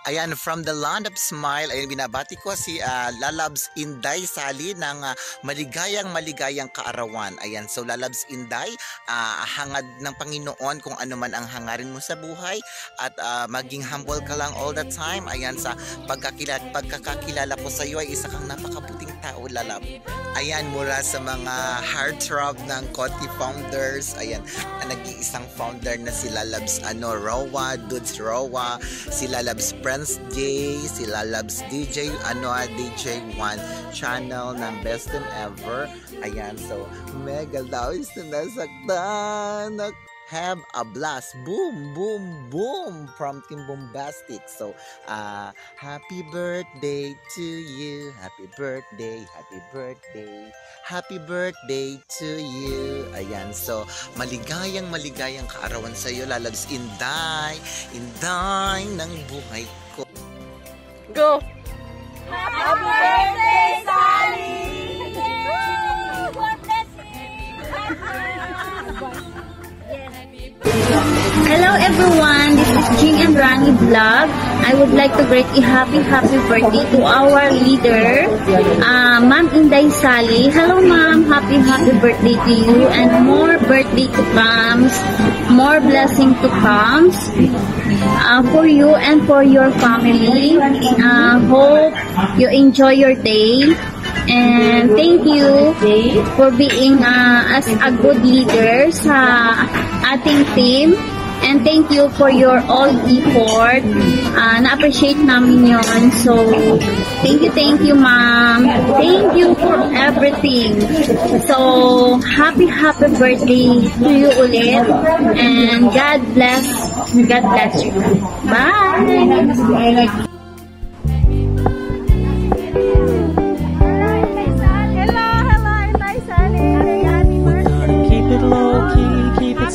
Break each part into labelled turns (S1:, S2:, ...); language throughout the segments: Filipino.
S1: Ayan, from the Land of Smile, ayun, binabati ko si Lalabs Inday Sali ng maligayang kaarawan. Ayan, so Lalabs Inday, hangad ng Panginoon kung ano man ang hangarin mo sa buhay at maging humble ka lang all the time. Ayan, sa pagkakakilala ko sa iyo ay isa kang napakabuting tao, Lalab. Ayan, mula sa mga heartthrob ng Koti Founders, ayan, nag-iisang founder na si Lalabs Rowa, Dudes Rowa, si Lalabs Prince J, si Lalabs DJ, DJ1 channel ng Best Time Ever. Ayan, so mega daw is nasaktan. Have a blast. Boom, boom, boom from Team Bombastic. So, happy birthday to you. Happy birthday, happy birthday. Happy birthday to you. Ayan, so maligayang kaarawan sa iyo, Lalabs Inday. Inday ng buhay ko.
S2: Go!
S3: Happy birthday, Sally! God bless you!
S4: Hello everyone, this is Jing and Rani Vlog. I would like to greet a happy birthday to our leader, Ma'am Inday Sali. Hello Ma'am, happy birthday to you and more birthday to come, more blessing to come for you and for your family. Hope you enjoy your day. And thank you for being as a good leader sa ating team. And thank you for your all effort. Na-appreciate namin yon. So, thank you, ma'am. Thank you for everything. So, happy birthday to you ulit. And God bless you. Bye!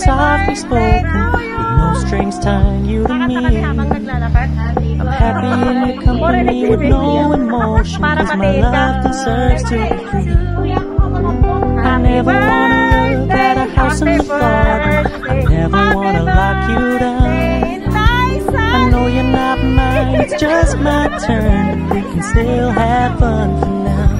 S5: Softly spoken, with no strings tying you to me. I'm happy in your company with no emotion, cause my love deserves to be free. I never wanna look at a house in the garden, I never wanna lock you down. I know you're not mine, it's just my turn, but we can still have fun for now.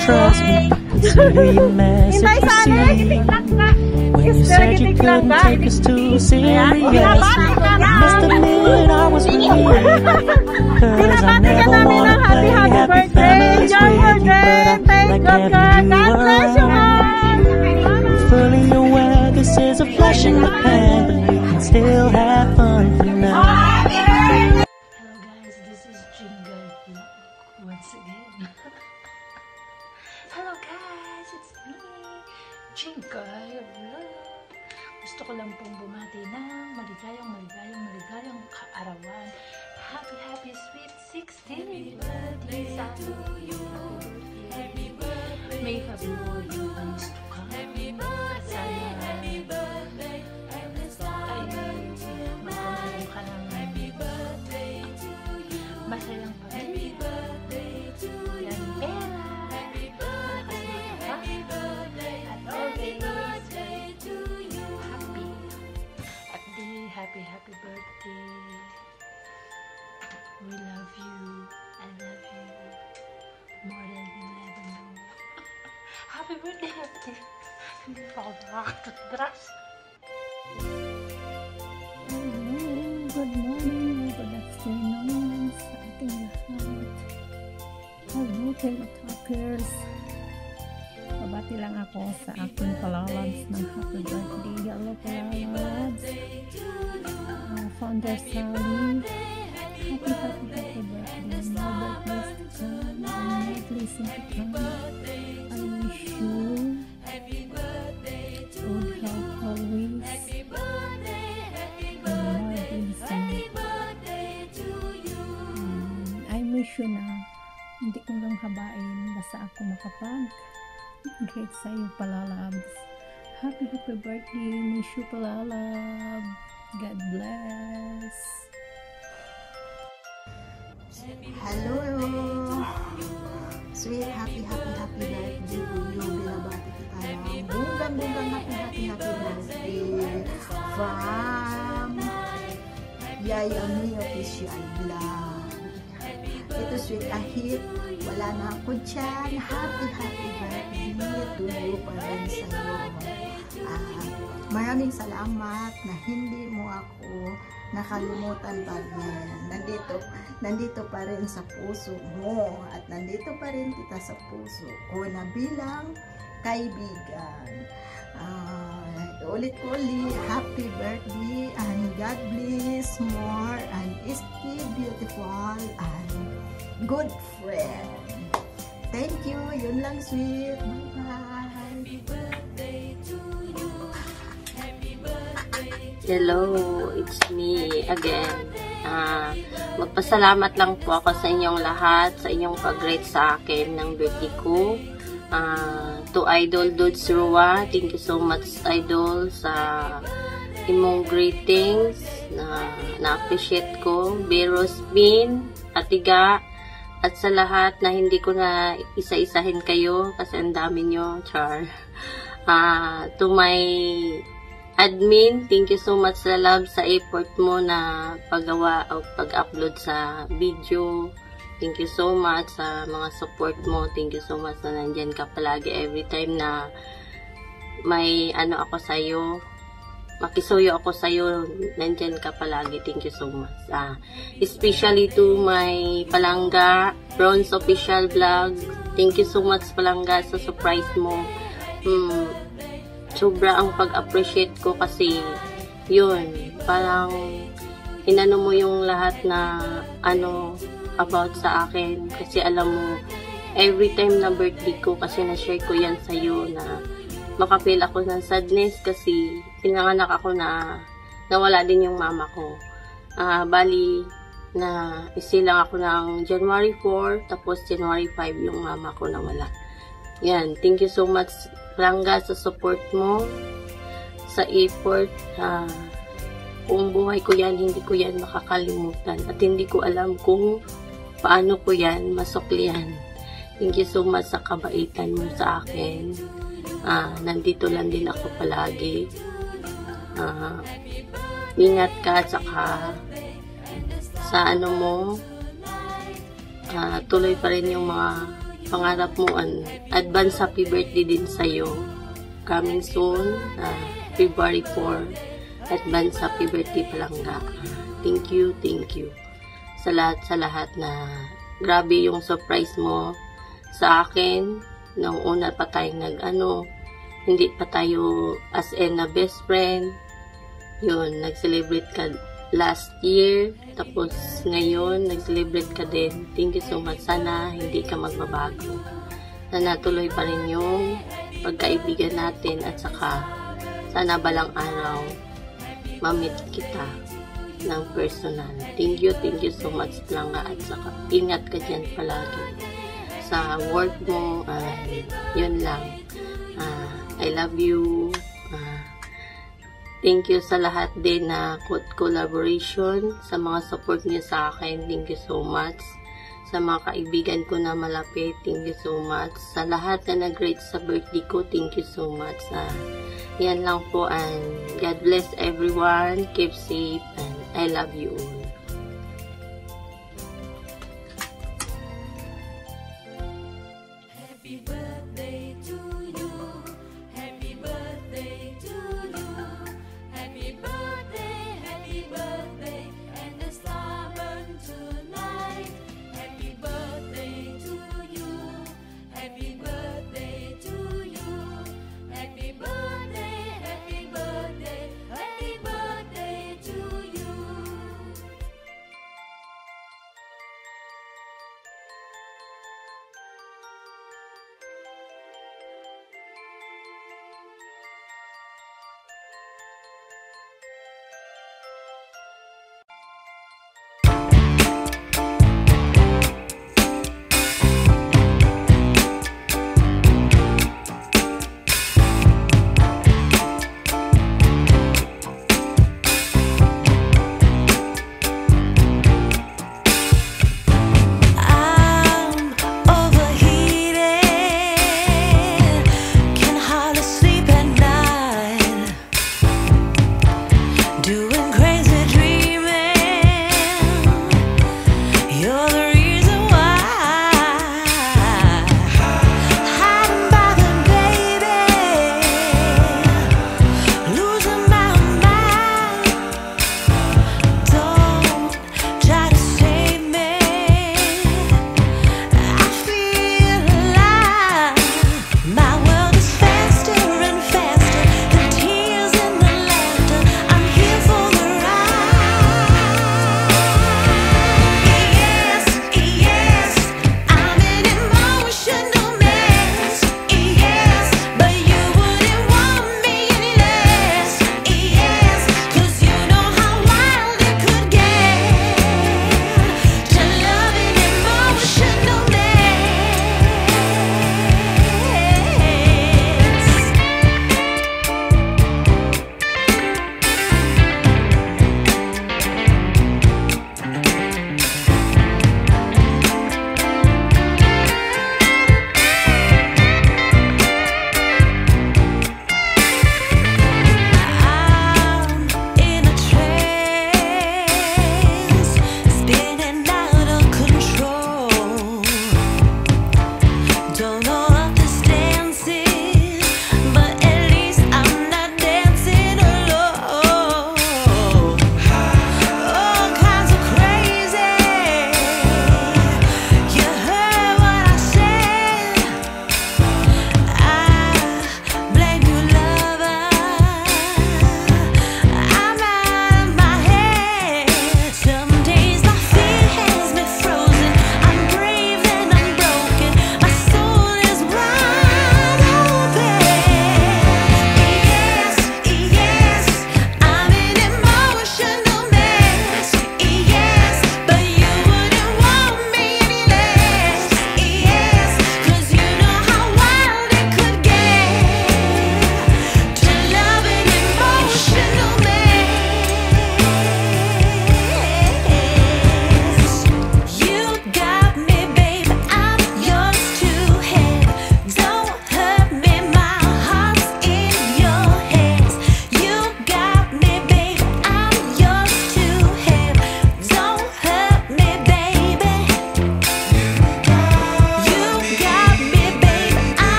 S5: Trust me, consider your message received. When you said you couldn't take us too seriously, I must admit I was relieved. Cause I never wanna play happy families with you, but I like having you around. I'm fully aware this is a flash in the pan, but we can still have fun for now.
S6: Hello guys, this is Jingle once again. Hello guys, it's me, Jingle. Gusto ko lang pong bumati ng maligayang kaarawan. Happy sweet 16th birthday to you. Happy birthday. May happy birthday things to come. Happy birthday, happy birthday. Ay, magpapalong ka ng happy birthday to you. Masayang pa. Happy birthday to you. Pera. Happy birthday. We love you. I love you more than you'll ever know. Happy birthday. Hindi pa ako nakakatutras.
S7: Good morning, good afternoon sa ating lahat. Hello, Teletalkers. Babati lang ako sa aking Palalabs ng happy birthday. Hello, Palalabs. Founder Sally. Happy birthday. More birthdays to come. And more blessings to come. I wish you good health always. I wish you na hindi ko lang habain basta ako great sa iyo, Palalabs. Happy birthday, miss you, Palalab. God bless.
S8: Hello, sweet happy birthday
S2: Ligaya Mi Official Vlog. Ito sweet kahit wala na ako dyan. Happy birthday to you pa rin sa'yo. Maraming salamat na hindi mo ako nakalimutan pa rin. Nandito pa rin sa puso mo at nandito pa rin kita sa puso ko na bilang kaibigan. Ulit ko ulit, happy birthday and God bless more and stay beautiful and good friend. Thank you. Yun lang, sweet. Bye-bye.
S8: Hello, it's me again. Magpasalamat lang po ako sa inyong lahat, sa inyong pag-rate sa akin ng birthday ko. To Idol Dudes Rua, thank you so much Idol sa imong greetings na-appreciate ko. Beros Bin, Atiga, at sa lahat na hindi ko na isa-isahin kayo kasi ang dami nyo, char. To my admin, thank you so much sa love, sa effort mo na paggawa o pag-upload sa video. Thank you so much sa mga support mo. Thank you so much na nandyan ka palagi every time na may ano ako sa'yo. Makisuyo ako sa'yo. Nandyan ka palagi. Thank you so much. Especially to my Palangga, Bronze Official Vlog. Thank you so much Palangga sa surprise mo. Sobra ang pag-appreciate ko kasi yun, parang inano mo yung lahat na ano about sa akin kasi alam mo every time na birthday ko kasi na-share ko yan sa'yo na makapil ako ng sadness kasi pinanganak ako na nawala din yung mama ko. Bali na isilang ako ng January 4 tapos January 5 yung mama ko nawala. Yan, thank you so much Palangga sa support mo, sa effort. Kung buhay ko yan, hindi ko yan makakalimutan at hindi ko alam kung paano ko yan masuklian. Thank you so much sa kabaitan mo sa akin. Nandito lang din ako palagi. Ingat ka at saka sa ano mo, tuloy pa rin yung mga pangarap mo. Advance happy birthday din sa'yo. Coming soon, February 4. Advance happy birthday Palangga. Thank you sa lahat na grabe yung surprise mo sa akin nung una pa tayong hindi pa tayo as in na best friend. Yun, nag-celebrate ka last year tapos ngayon nag-celebrate ka din. Thank you so much. Sana hindi ka magbabago. Sana tuloy pa rin yung pagkaibigan natin at saka sana balang araw ma-meet kita ng personal. Thank you so much Palangga at saka ingat ka dyan palagi sa work mo. Yun lang. I love you. Thank you sa lahat din na collaboration, sa mga support niyo sa akin. Thank you so much. Sa mga kaibigan ko na malapit, thank you so much. Sa lahat na nag-rate sa birthday ko, thank you so much. Yan lang po and God bless everyone. Keep safe and I love you all.
S3: Happy birthday to you. Happy birthday to you. Happy birthday, and the star burn tonight. Happy birthday to you. Happy birthday.